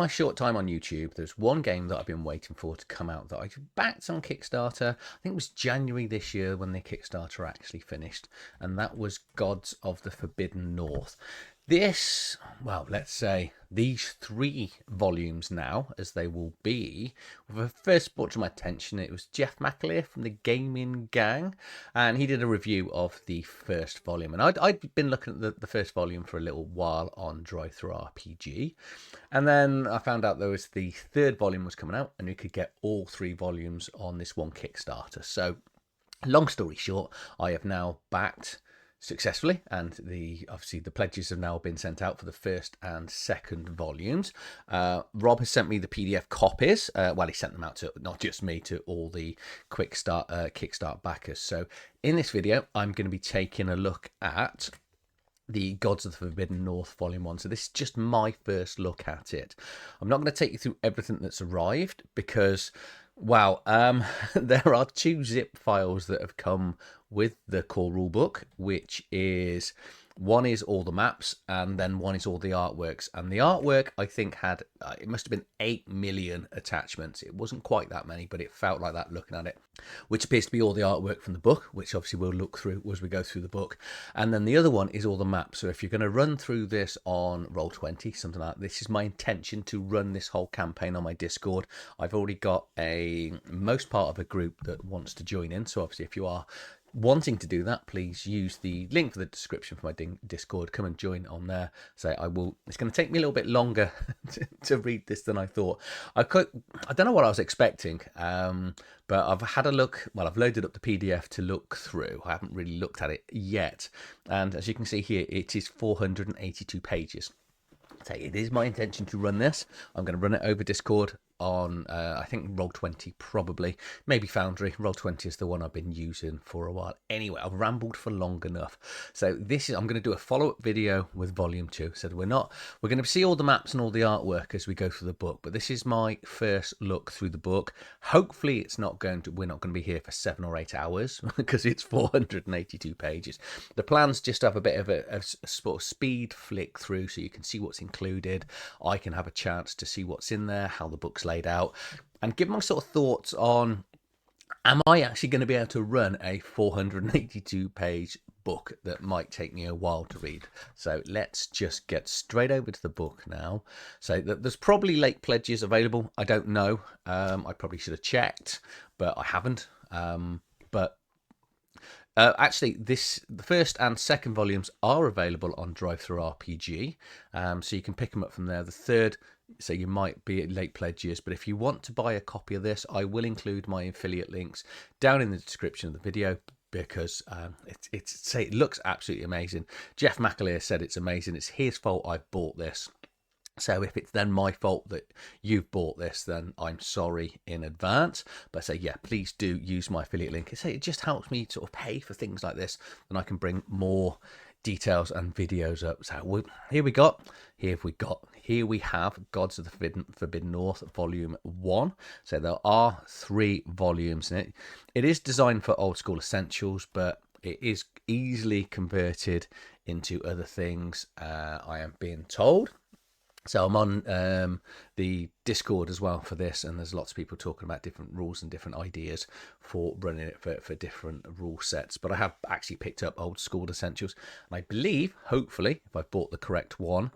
my short time on YouTube, there's one game that I've been waiting for to come out that I backed on Kickstarter. I think it was January this year when the Kickstarter actually finished, and that was Gods of the Forbidden North. This, well, let's say these 3 volumes now, as they will be, were first brought to my attention. It was Jeff McAleer from the Gaming Gang, and he did a review of the first volume. And I'd been looking at the first volume for a little while on Drive-Thru RPG, and then I found out there was the 3rd volume was coming out, and you could get all 3 volumes on this one Kickstarter. So, long story short, I have now backed successfully, and obviously the pledges have now been sent out for the 1st and 2nd volumes. Rob has sent me the PDF copies. Well, he sent them out to not just me, to all the Kickstart backers. So in this video, I'm going to be taking a look at the Gods of the Forbidden North Volume 1. So this is just my first look at it. I'm not going to take you through everything that's arrived because, wow, there are 2 zip files that have come with the core rulebook, which is, one is all the maps and then one is all the artworks. And the artwork, I think, had, it must have been 8 million attachments. It wasn't quite that many, but it felt like that looking at it, which appears to be all the artwork from the book, which obviously we'll look through as we go through the book. And then the other one is all the maps. So if you're going to run through this on Roll20, something like that, this is my intention to run this whole campaign on my Discord. I've already got most part of a group that wants to join in. So obviously if you are wanting to do that, please use the link for the description for my Discord. Come and join on there. So it's going to take me a little bit longer to read this than I thought. I don't know what I was expecting, but I've had a look. Well, I've loaded up the PDF to look through. I haven't really looked at it yet, and as you can see here, it is 482 pages. So it is my intention to run this. I'm going to run it over Discord on, I think, Roll20 probably. Maybe Foundry. Roll20 is the one I've been using for a while. Anyway, I've rambled for long enough. So I'm going to do a follow-up video with Volume 2. So we're going to see all the maps and all the artwork as we go through the book. But this is my first look through the book. Hopefully we're not going to be here for 7 or 8 hours because it's 482 pages. The plan's just to have a bit of a sort of speed flick through so you can see what's included. I can have a chance to see what's in there, how the book's laid out, and give my sort of thoughts on, am I actually going to be able to run a 482 page book that might take me a while to read? So let's just get straight over to the book now. So there's probably late pledges available. I don't know. I probably should have checked, but I haven't. Actually, the 1st and 2nd volumes are available on Drive-Thru RPG, so you can pick them up from there. The 3rd, so you might be at late pledges, but if you want to buy a copy of this, I will include my affiliate links down in the description of the video, because it looks absolutely amazing. Jeff McAleer said it's amazing. It's his fault I've bought this. So if it's then my fault that you've bought this, then I'm sorry in advance. But yeah, please do use my affiliate link. It just helps me sort of pay for things like this, and I can bring more details and videos up. So here we have Gods of the Forbidden North Volume 1. So there are 3 volumes in it. It is designed for old school essentials, but it is easily converted into other things, I am being told. So I'm on the Discord as well for this, and there's lots of people talking about different rules and different ideas for running it for different rule sets. But I have actually picked up old school essentials, and I believe, hopefully, if I've bought the correct one,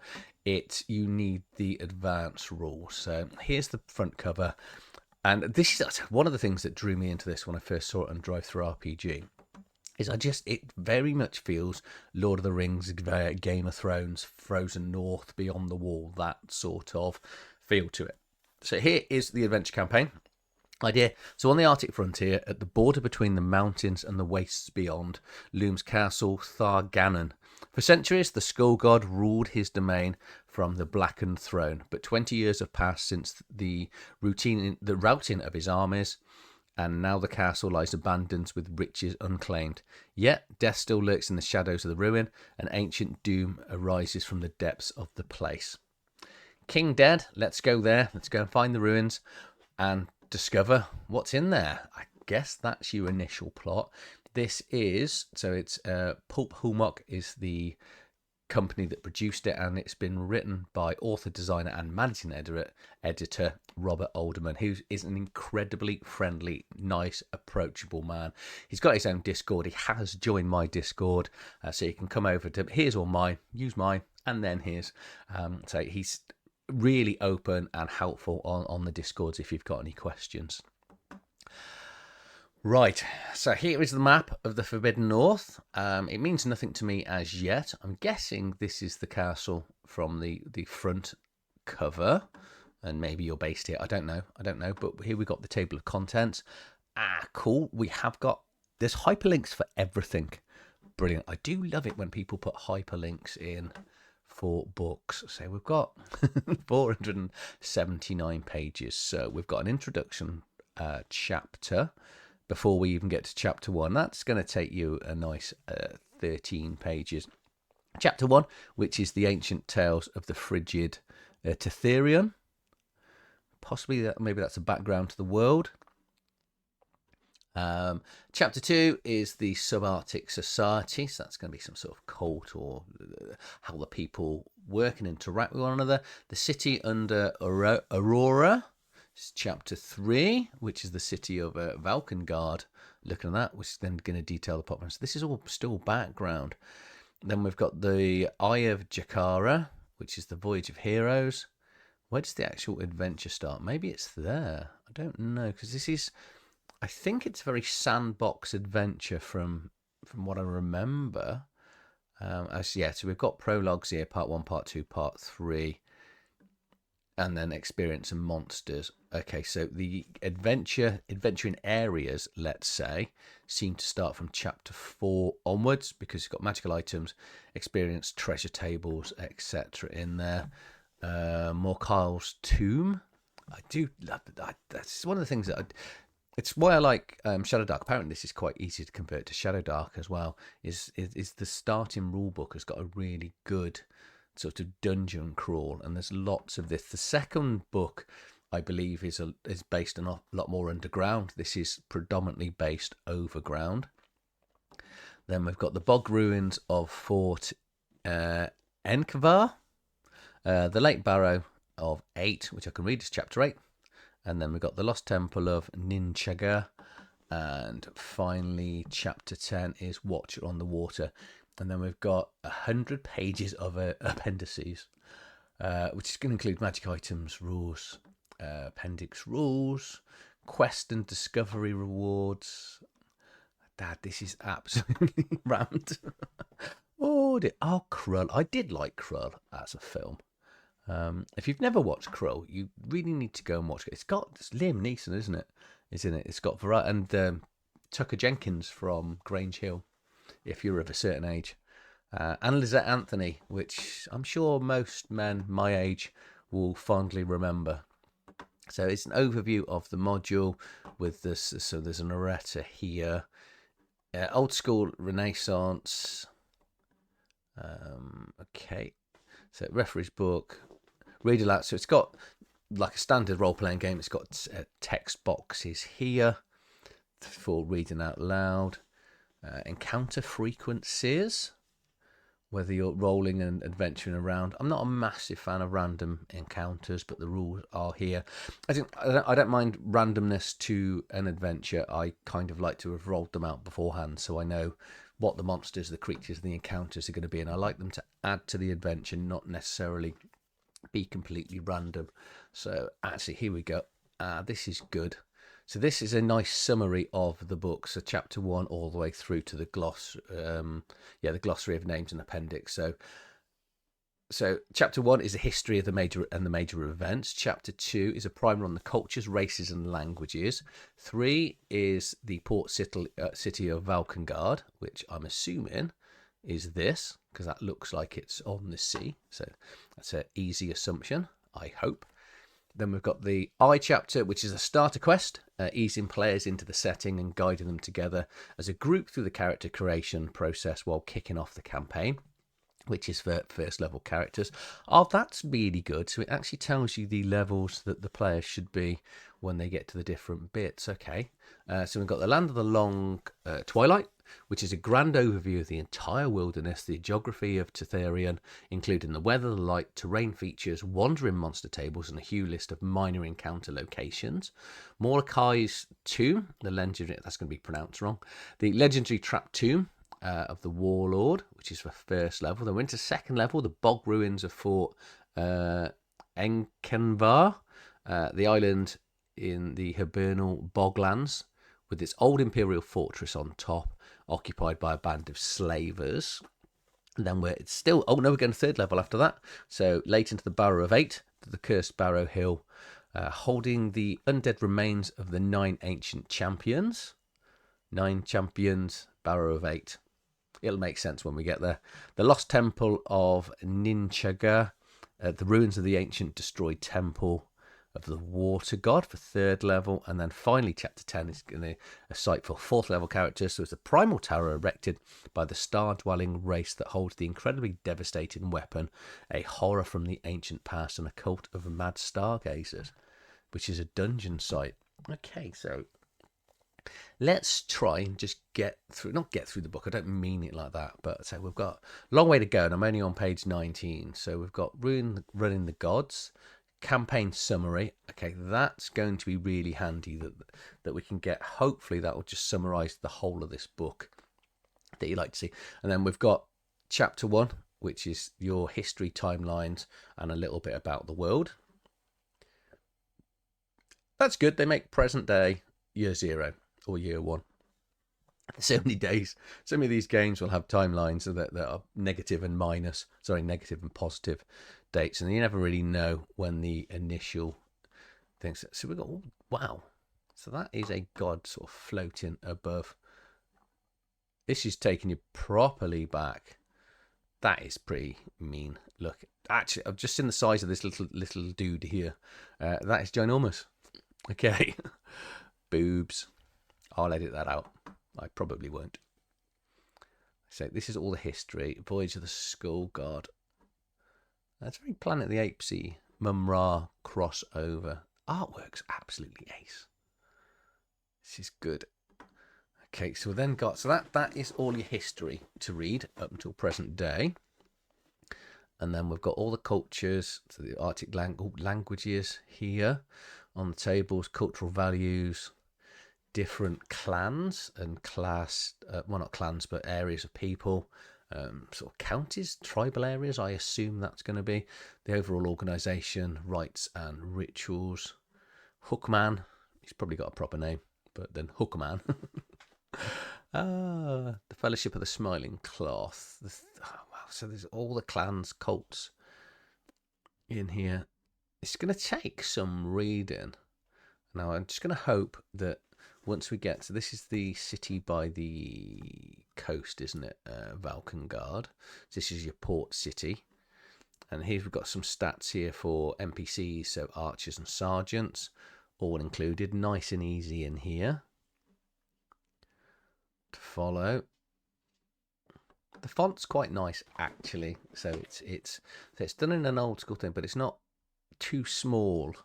you need the advanced rules. So here's the front cover, and this is one of the things that drew me into this when I first saw it on Drive-Thru RPG. It very much feels Lord of the Rings, Game of Thrones, Frozen North, Beyond the Wall, that sort of feel to it. So here is the adventure campaign idea. So on the Arctic frontier, at the border between the mountains and the wastes beyond, looms Castle Tharganon. For centuries, the Skull God ruled his domain from the blackened throne, but 20 years have passed since the routing of his armies, and now the castle lies abandoned with riches unclaimed. Yet death still lurks in the shadows of the ruin, and ancient doom arises from the depths of the place. King dead, let's go there. Let's go and find the ruins and discover what's in there. I guess that's your initial plot. This is, so it's Pulp Hummock is the company that produced it, and it's been written by author, designer, and managing editor Robert Alderman, who is an incredibly friendly, nice, approachable man. He's got his own Discord. He has joined my Discord, so you can come over to his or mine, use mine, and then his. So he's really open and helpful on the Discords if you've got any questions. Right, so here is the map of the Forbidden North. It means nothing to me as yet. I'm guessing this is the castle from the front cover, and maybe you're based here. I don't know, but here we got the table of contents. Cool. There's hyperlinks for everything. Brilliant. I do love it when people put hyperlinks in for books. So we've got 479 pages. So we've got an introduction chapter before we even get to chapter 1. That's going to take you a nice 13 pages. Chapter 1, which is the ancient tales of the frigid Tetherion. Possibly maybe that's a background to the world. Chapter 2 is the subarctic society, so that's going to be some sort of cult or how the people work and interact with one another. The city under Aurora is chapter 3, which is the city of Valkengard. Looking at that, which is then going to detail the populace. So this is all still background. Then we've got the Eye of Jakara, which is the Voyage of Heroes. Where does the actual adventure start? Maybe it's there. I don't know, because this is... I think it's a very sandbox adventure from what I remember. So we've got prologues here, part 1, part 2, part 3, and then experience and monsters. Okay, so the adventuring areas, let's say, seem to start from chapter 4 onwards, because you've got magical items, experience, treasure tables, etc. in there. Morkal's Tomb. I do love that. That's one of the things that it's why I like Shadow Dark. Apparently, this is quite easy to convert to Shadow Dark as well. Is the starting rule book has got a really good sort of dungeon crawl, and there's lots of this. The second book, I believe, is based on a lot more underground. This is predominantly based overground. Then we've got the bog ruins of Fort Enkavar, the Lake Barrow of 8, which I can read as chapter 8. And then we've got the Lost Temple of Ninchaga. And finally, chapter 10 is Watcher on the Water. And then we've got 100 pages of appendices, which is going to include magic items, rules, appendix rules, quest and discovery rewards. Dad, this is absolutely rammed. Krull. I did like Krull as a film. If you've never watched Krull, you really need to go and watch it. It's Liam Neeson, isn't it? Is in it. It's got and Tucker Jenkins from Grange Hill, if you're of a certain age, and Lizette Anthony, which I'm sure most men my age will fondly remember. So it's an overview of the module with this. So there's an errata here, old school Renaissance. Okay, so referee's book. Read aloud. So it's got like a standard role-playing game. It's got text boxes here for reading out loud. Encounter frequencies, whether you're rolling and adventuring around. I'm not a massive fan of random encounters, but the rules are here. I don't mind randomness to an adventure. I kind of like to have rolled them out beforehand, so I know what the monsters, the creatures, the encounters are going to be, and I like them to add to the adventure, not necessarily be completely random. So actually, here we go. This is good. So this is a nice summary of the book. So chapter 1 all the way through to the the glossary of names and appendix. So chapter 1 is a history of the major events. Chapter 2 is a primer on the cultures, races, and languages. 3 is the port city of Valkengard, which I'm assuming is this, because that looks like it's on the sea. So that's an easy assumption, I hope. Then we've got the I chapter, which is a starter quest, easing players into the setting and guiding them together as a group through the character creation process while kicking off the campaign, which is for first level characters. Oh, that's really good. So it actually tells you the levels that the players should be when they get to the different bits. Okay. So we've got the Land of the Long Twilight, which is a grand overview of the entire wilderness, the geography of Tetherion, including the weather, the light, terrain features, wandering monster tables, and a huge list of minor encounter locations. Mordecai's Tomb, the legendary, that's going to be pronounced wrong, the legendary trap tomb of the Warlord, which is for first level. Then we're into second level, the bog ruins of Fort Enkenvar, the island in the Hibernal Boglands, with its old imperial fortress on top, occupied by a band of slavers. And then we're still, oh no, we're going to third level after that. So late into the Barrow of 8, to the Cursed Barrow Hill, holding the undead remains of the 9 ancient champions. 9 champions, Barrow of 8. It'll make sense when we get there. The Lost Temple of Ninchaga, the ruins of the ancient destroyed temple of the Water God for third level. And then finally, chapter 10 is going to a site for fourth level characters. So it's the primal tower erected by the star-dwelling race that holds the incredibly devastating weapon, a horror from the ancient past, and a cult of mad stargazers, which is a dungeon site. Okay, so let's try and just not get through the book. I don't mean it like that, but so we've got a long way to go, and I'm only on page 19. So we've got Running the Gods, campaign summary. Okay, that's going to be really handy that we can get. Hopefully that will just summarize the whole of this book that you like to see. And then we've got chapter 1, which is your history, timelines, and a little bit about the world. That's good. They make present day year 0 or year 1. So many days, so many of these games will have timelines that are negative and positive dates, and you never really know when the initial things. So we've got, oh, wow, so that is a god sort of floating above. This is taking you properly back. That is pretty mean. Look, actually, I've just seen the size of this little dude here. That is ginormous. Okay, boobs. I'll edit that out. I probably won't. So this is all the history. Voyage of the Skull God. That's very Planet of the Apes-y. Mum-Ra crossover. Artwork's absolutely ace. This is good. Okay, so then that is all your history to read up until present day. And then we've got all the cultures, so the Arctic languages here on the tables, cultural values, different clans and class, well, not clans, but areas of people, sort of counties, tribal areas, I assume that's going to be. The overall organisation, rites and rituals. Hookman, he's probably got a proper name, but then Hookman. The Fellowship of the Smiling Cloth. Wow, so there's all the clans, cults in here. It's going to take some reading. Now, I'm just going to hope that once we get, so this is the city by the coast, isn't it? Valkengard. This is your port city. And here we've got some stats here for NPCs, so archers and sergeants, all included. Nice and easy in here to follow. The font's quite nice, actually. So it's done in an old school thing, but it's not too small.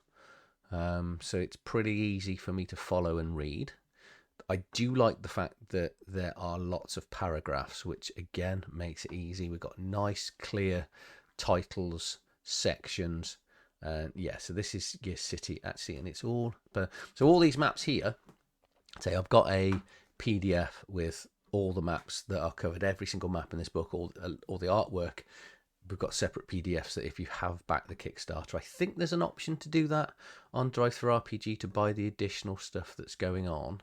So it's pretty easy for me to follow and read. I do like the fact that there are lots of paragraphs, which again makes it easy. We've got nice, clear titles, sections. Yeah, so this is your city actually, and it's all. So all these maps here. Say I've got a PDF with all the maps that are covered, every single map in this book, all the artwork. We've got separate PDFs that if you have backed the Kickstarter, I think there's an option to do that on DriveThruRPG to buy the additional stuff that's going on.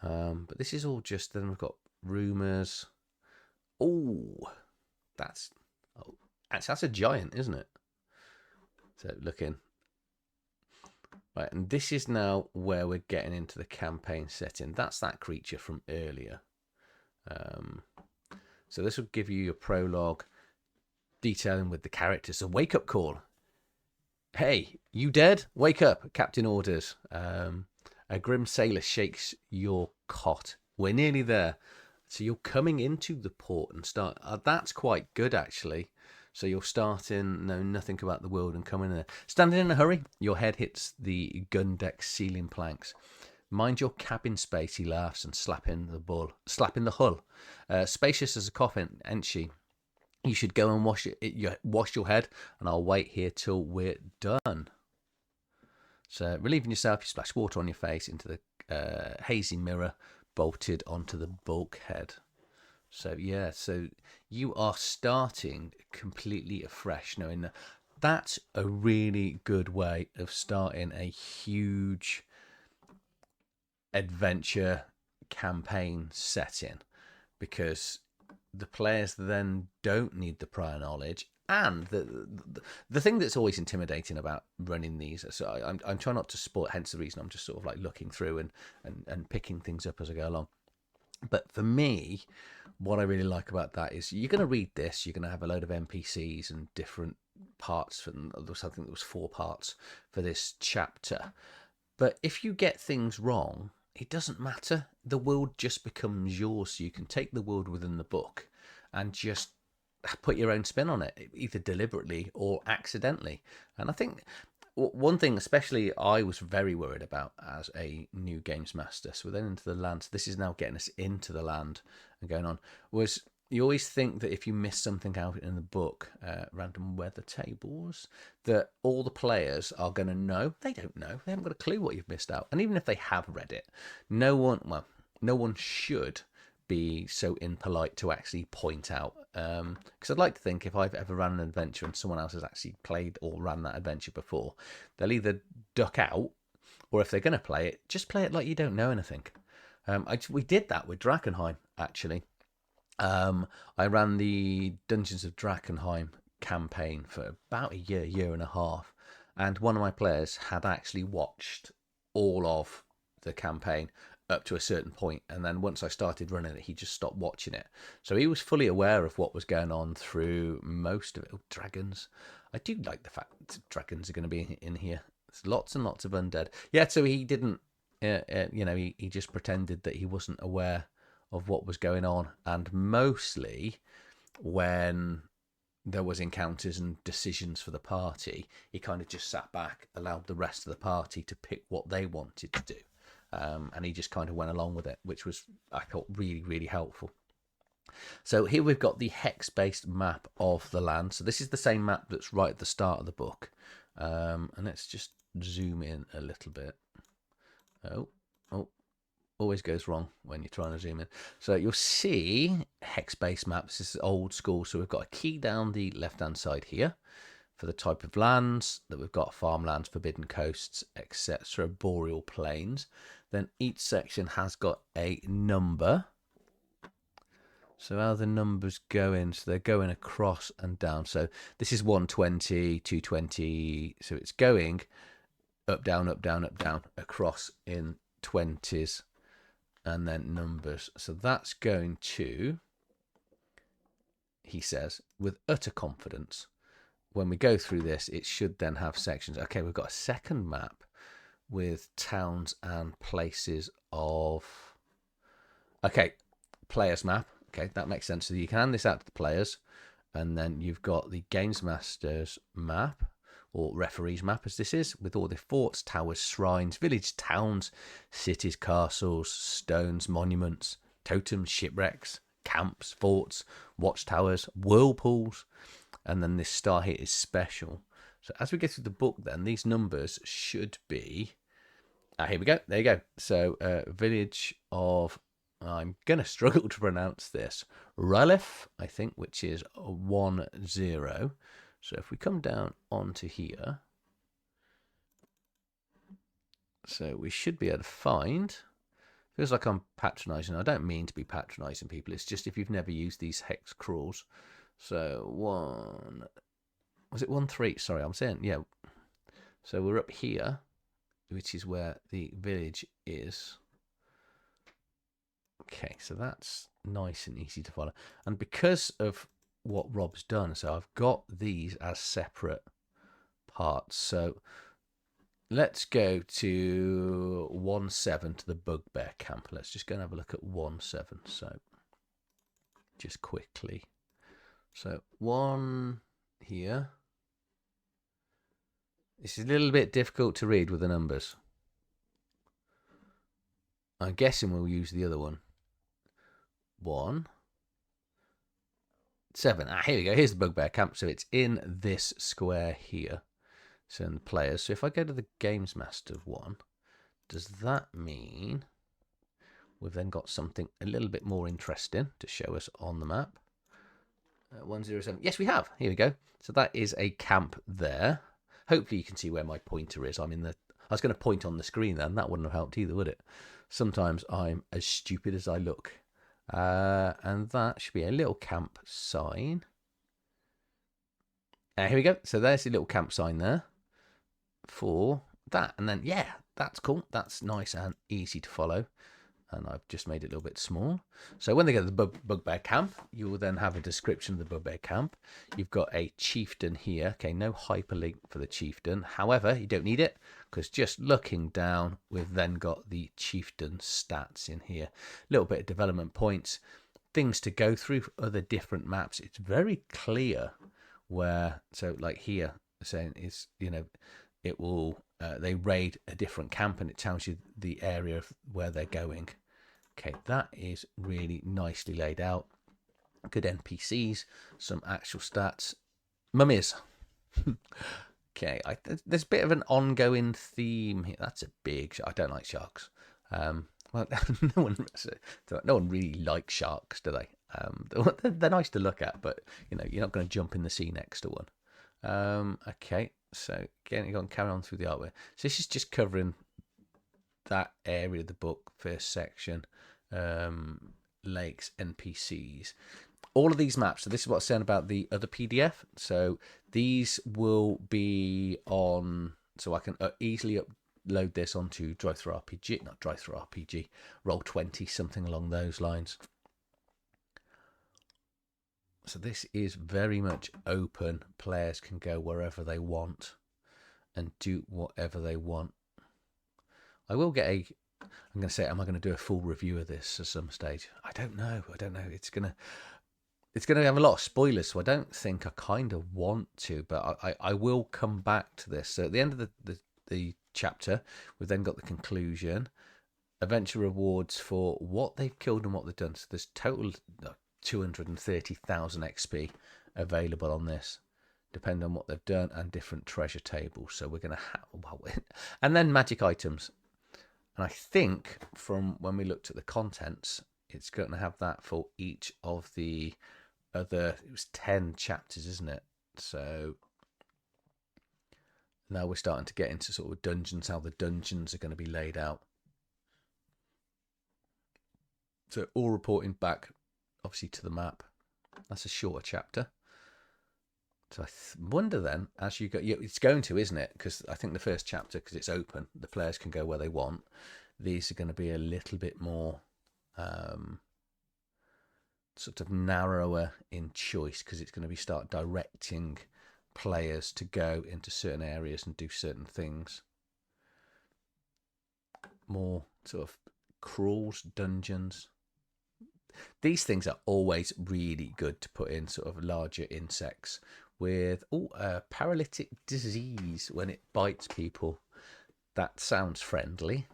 But this is all just, then we've got rumours. That's a giant, isn't it? So looking. Right, and this is now where we're getting into the campaign setting. That's that creature from earlier. So this will give you your prologue, detailing with the characters. A wake-up call. Hey, you dead? Wake up, Captain orders. A grim sailor shakes your cot. We're nearly there. So you're coming into the port and start. That's quite good, actually. So you're starting, know nothing about the world and coming in there. Standing in a hurry, your head hits the gun deck ceiling planks. Mind your cabin space, he laughs, and slap in the hull. Spacious as a coffin, ain't she? You should go and wash your head, and I'll wait here till we're done. So, relieving yourself, you splash water on your face into the hazy mirror bolted onto the bulkhead. So, yeah, so you are starting completely afresh, knowing that that's a really good way of starting a huge adventure campaign setting, because the players then don't need the prior knowledge. And the thing that's always intimidating about running these, so I'm trying not to spoil, hence the reason I'm just sort of like looking through and picking things up as I go along. But for me, what I really like about that is you're going to read this, you're going to have a load of NPCs and different parts. From, I think there was 4 parts for this chapter. But if you get things wrong, it doesn't matter. The world just becomes yours. So you can take the world within the book and just put your own spin on it, either deliberately or accidentally. And I think one thing especially I was very worried about as a new games master, so we're then into the land, so this is now getting us into the land and going on, was you always think that if you miss something out in the book, random weather tables, that all the players are going to know. They don't know. They haven't got a clue what you've missed out. And even if they have read it, no one should be so impolite to actually point out. Because I'd like to think if I've ever ran an adventure and someone else has actually played or ran that adventure before, they'll either duck out, or if they're going to play it, just play it like you don't know anything. We did that with Drakenheim, actually. I ran the Dungeons of Drakenheim campaign for about a year and a half, and one of my players had actually watched all of the campaign up to a certain point, and then once I started running it, he just stopped watching it. So he was fully aware of what was going on through most of it. Oh, dragons. I do like the fact that dragons are going to be in here. There's lots and lots of undead. Yeah, so he didn't, he just pretended that he wasn't aware of what was going on. And mostly when there was encounters and decisions for the party, he kind of just sat back, allowed the rest of the party to pick what they wanted to do. And he just kind of went along with it, which was, I thought, really, really helpful. So here we've got the hex-based map of the land. So this is the same map that's right at the start of the book. And let's just zoom in a little bit. Oh, always goes wrong when you're trying to zoom in. So you'll see hex-based maps. This is old school. So we've got a key down the left-hand side here for the type of lands that we've got: farmlands, forbidden coasts, etc., boreal plains. Then each section has got a number. So how the numbers go in, so they're going across and down. So this is 120, 220. So it's going up, down, up, down, up, down, across in 20s and then numbers. So that's going to, he says, with utter confidence, when we go through this, it should then have sections. Okay, we've got a second map with towns and places of... Okay, players map. Okay, that makes sense. So you can hand this out to the players, and then you've got the Games Master's map, or referee's map as this is, with all the forts, towers, shrines, village, towns, cities, castles, stones, monuments, totems, shipwrecks, camps, forts, watchtowers, whirlpools, and then this star here is special. So as we get through the book then, these numbers should be... here we go. There you go. So village of... I'm going to struggle to pronounce this. Ralef, I think, which is 10. So if we come down onto here... So we should be able to find... Feels like I'm patronising. I don't mean to be patronising people. It's just if you've never used these hex crawls. So was it 1-3? Sorry, I'm saying, yeah. So we're up here, which is where the village is. Okay, so that's nice and easy to follow. And because of what Rob's done, so I've got these as separate parts. So let's go to 1-7 to the Bugbear Camp. Let's just go and have a look at 1-7. So just quickly. So 1 here. This is a little bit difficult to read with the numbers. I'm guessing we'll use the other one. 1, 7. Here we go. Here's the bugbear camp. So it's in this square here. So in the players. So if I go to the games master one, does that mean we've then got something a little bit more interesting to show us on the map? 107. Yes, we have. Here we go. So that is a camp there. Hopefully you can see where my pointer is. I was going to point on the screen then. That wouldn't have helped either, would it? Sometimes I'm as stupid as I look. And that should be a little camp sign. Here we go. So there's a little camp sign there for that. And then, yeah, that's cool. That's nice and easy to follow. And I've just made it a little bit small. So when they get to the bugbear camp, you will then have a description of the bugbear camp. You've got a chieftain here. Okay, no hyperlink for the chieftain. However, you don't need it because just looking down, we've then got the chieftain stats in here. A little bit of development points, things to go through for other different maps. It's very clear where, so like here, saying is, it will, they raid a different camp and it tells you the area of where they're going. Okay, that is really nicely laid out. Good NPCs, some actual stats. Mummies. Okay, there's a bit of an ongoing theme here. That's a big. I don't like sharks. Well, no one really likes sharks, do they? They're nice to look at, but you're not going to jump in the sea next to one. Okay, so again, you're going to carry on through the artwork. So this is just covering that area of the book, first section. Lakes, NPCs, all of these maps. So this is what I was saying about the other PDF. So these will be on, so I can easily upload this onto Drive-Thru RPG, Roll20, something along those lines. So this is very much open. Players can go wherever they want and do whatever they want. I will get I'm going to say, am I going to do a full review of this at some stage? I don't know. It's going to have a lot of spoilers, so I don't think I kind of want to, but I will come back to this. So at the end of the chapter, we've then got the conclusion, adventure rewards for what they've killed and what they've done. So there's total 230,000 XP available on this, depending on what they've done, and different treasure tables. So we're going to have, and then magic items. And I think from when we looked at the contents, it's going to have that for each of the other, it was 10 chapters, isn't it? So now we're starting to get into sort of dungeons, how the dungeons are going to be laid out. So all reporting back, obviously, to the map. That's a shorter chapter. So I wonder then, as you go, it's going to, isn't it? Because I think the first chapter, because it's open, the players can go where they want. These are going to be a little bit more sort of narrower in choice, because it's going to be start directing players to go into certain areas and do certain things. More sort of crawls, dungeons. These things are always really good to put in sort of larger insects with paralytic disease when it bites people. That sounds friendly.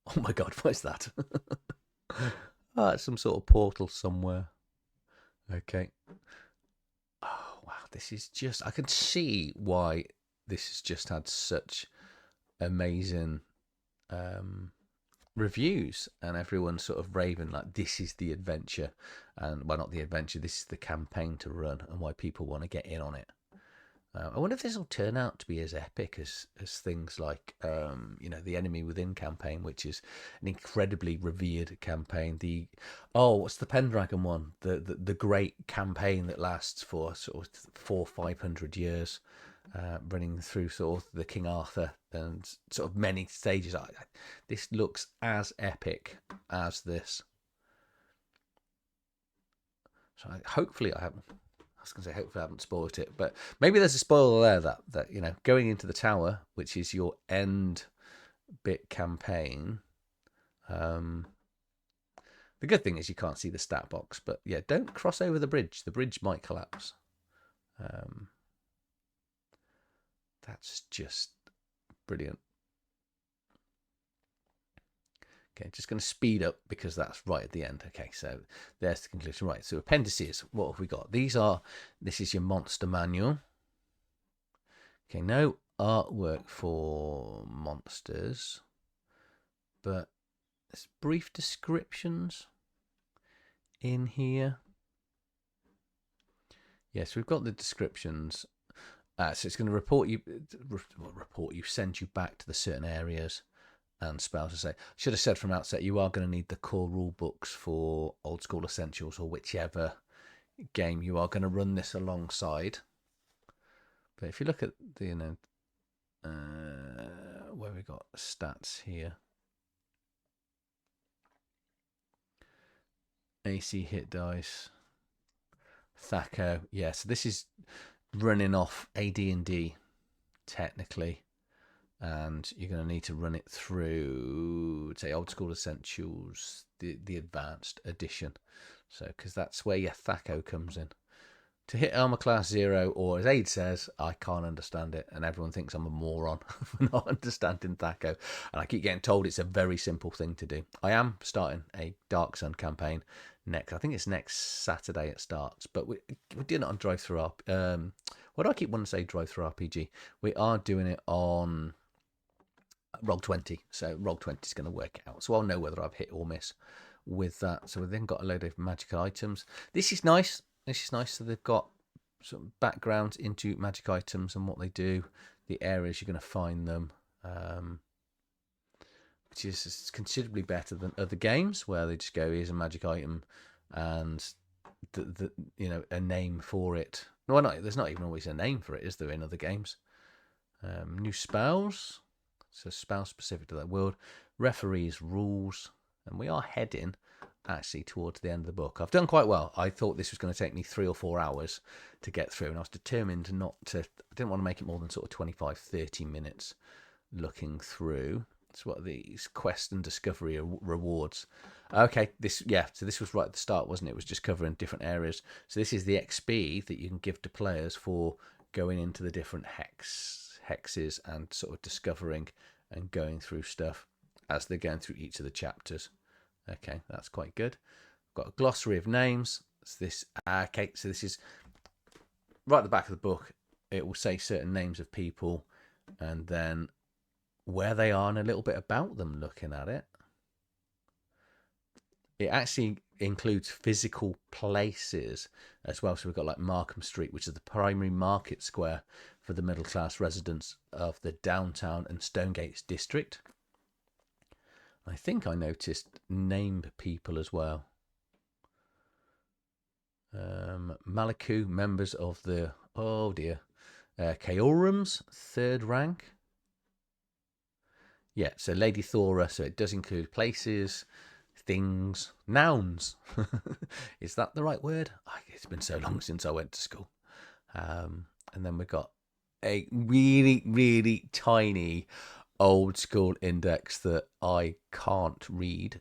Oh my god, what is that? It's some sort of portal somewhere. Okay. Oh wow, this is just, I can see why this has just had such amazing reviews, and everyone's sort of raving like this is the adventure, and well, not the adventure, this is the campaign to run, and why people want to get in on it. I wonder if this will turn out to be as epic as things like the Enemy Within campaign, which is an incredibly revered campaign. What's the Pendragon one, the great campaign that lasts for sort of 400-500 years, running through sort of the King Arthur and sort of many stages. This looks as epic as this. So hopefully I haven't spoiled it, but maybe there's a spoiler there that going into the tower, which is your end bit campaign. The good thing is you can't see the stat box, but yeah, don't cross over the bridge. The bridge might collapse. That's just brilliant. Okay, just going to speed up because that's right at the end. Okay, so there's the conclusion. Right, so appendices. What have we got? This is your monster manual. Okay, no artwork for monsters, but there's brief descriptions in here. Yes, we've got the descriptions. So it's going to send you back to the certain areas and spells to say. Should have said from outset, you are going to need the core rule books for Old School Essentials or whichever game you are going to run this alongside. But if you look at the, where we got stats here, AC hit dice, Thaco. Yeah, so this is running off AD&D technically, and you're going to need to run it through, say, Old School Essentials, the Advanced Edition. So, because that's where your Thaco comes in. To hit Armor Class 0, or as Aid says, I can't understand it, and everyone thinks I'm a moron for not understanding Thaco. And I keep getting told it's a very simple thing to do. I am starting a Dark Sun campaign next. I think it's next Saturday it starts, but we're doing it on Drive Through RPG. What do I keep wanting to say? Drive Through RPG. We are doing it on Roll20, so Roll20 is going to work it out. So I'll know whether I've hit or miss with that. So we've then got a load of magical items. This is nice. So they've got some background into magic items and what they do, the areas you're going to find them, which is considerably better than other games where they just go, here's a magic item and a name for it. No, there's not even always a name for it, is there, in other games? New spells, so spells specific to that world, referees, rules, and we are heading actually towards the end of the book. I've done quite well. I thought this was going to take me 3 or 4 hours to get through, and I was determined I didn't want to make it more than sort of 25-30 minutes looking through. It's what these quest and discovery rewards. Okay, so this was right at the start, wasn't it? It was just covering different areas. So this is the XP that you can give to players for going into the different hexes and sort of discovering and going through stuff as they're going through each of the chapters. Okay, that's quite good. Got a glossary of names. So this is right at the back of the book. It will say certain names of people and then where they are and a little bit about them looking at it. It actually includes physical places as well. So we've got like Markham Street, which is the primary market square for the middle class residents of the downtown and Stonegates district. I think I noticed named people as well. Malaku, members of the, Chaorum's 3rd rank. Yeah, so Lady Thora, so it does include places, things, nouns. Is that the right word? It's been so long since I went to school. And then we've got a really, really tiny Old School index that I can't read,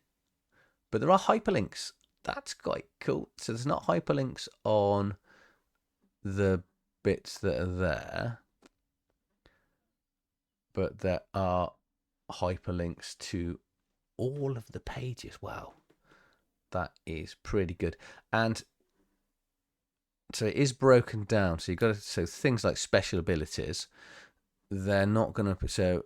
but there are hyperlinks. That's quite cool. So there's not hyperlinks on the bits that are there, but there are hyperlinks to all of the pages. Wow, that is pretty good. And so it is broken down. So you've got things like special abilities, they're not going to, so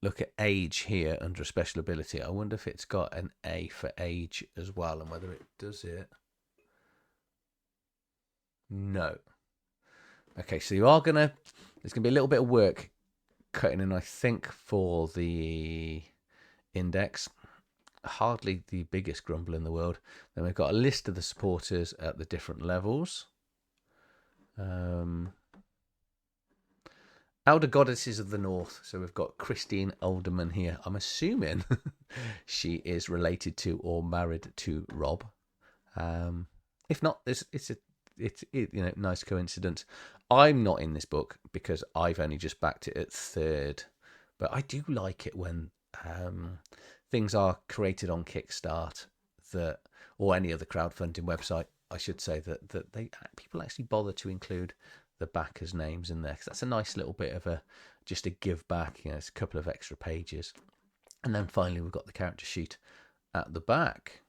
look at age here under a special ability. I wonder if it's got an A for age as well and whether it does it. No. Okay, so there's going to be a little bit of work cutting in, I think, for the index. Hardly the biggest grumble in the world. Then we've got a list of the supporters at the different levels. Elder Goddesses of the North. So we've got Christine Alderman here. I'm assuming she is related to or married to Rob. If not, it's nice coincidence. I'm not in this book because I've only just backed it at 3rd, but I do like it when things are created on Kickstart or any other crowdfunding website. I should say that people actually bother to include the backers' names in there, because that's a nice little bit of just a give back. It's a couple of extra pages. And then finally, we've got the character sheet at the back.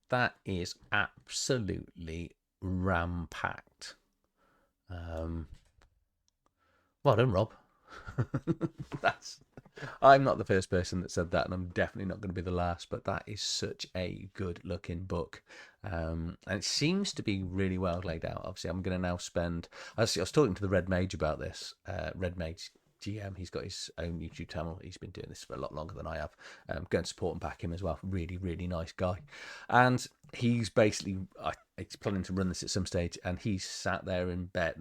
That is absolutely ram-packed. Well done, Rob. I'm not the first person that said that, and I'm definitely not going to be the last, but that is such a good looking book. And it seems to be really well laid out. Obviously, I'm going to now spend... I was talking to the Red Mage about this. Red Mage GM, he's got his own YouTube channel. He's been doing this for a lot longer than I have. Go and support and back him as well. Really, really nice guy. And he's basically... he's planning to run this at some stage, and he's lying in bed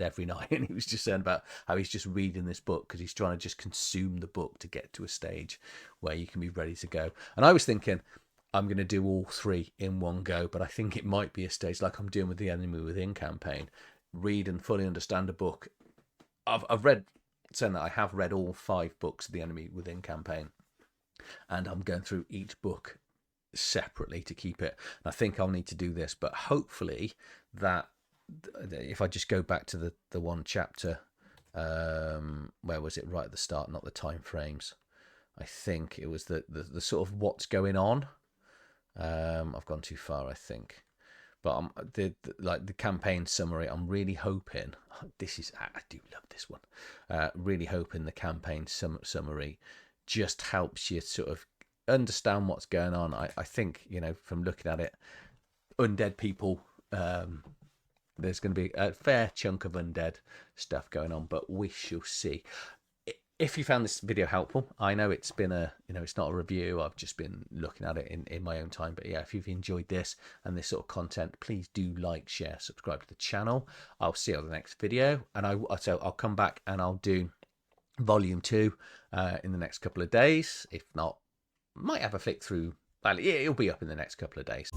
every night, and he was just saying about how he's just reading this book because he's trying to just consume the book to get to a stage where you can be ready to go. And I was thinking, I'm going to do all 3 in one go, but I think it might be a stage like I'm doing with the Enemy Within campaign. Read and fully understand a book. I've read, saying that I have read all 5 books of the Enemy Within campaign, and I'm going through each book separately to keep it. And I think I'll need to do this, but hopefully that if I just go back to the one chapter, where was it, right at the start, not the time frames, I think it was the sort of what's going on. I've gone too far, I think, but the campaign summary, I'm really hoping I do love this one, really hoping the campaign summary just helps you sort of understand what's going on. I think, from looking at it, undead people, there's going to be a fair chunk of undead stuff going on, but we shall see. If you found this video helpful, I know it's been it's not a review, I've just been looking at it in my own time, but yeah, if you've enjoyed this and this sort of content, please do like, share, subscribe to the channel. I'll see you on the next video, and I'll come back and I'll do volume 2 in the next couple of days. If not, might have a flick through. It'll be up in the next couple of days.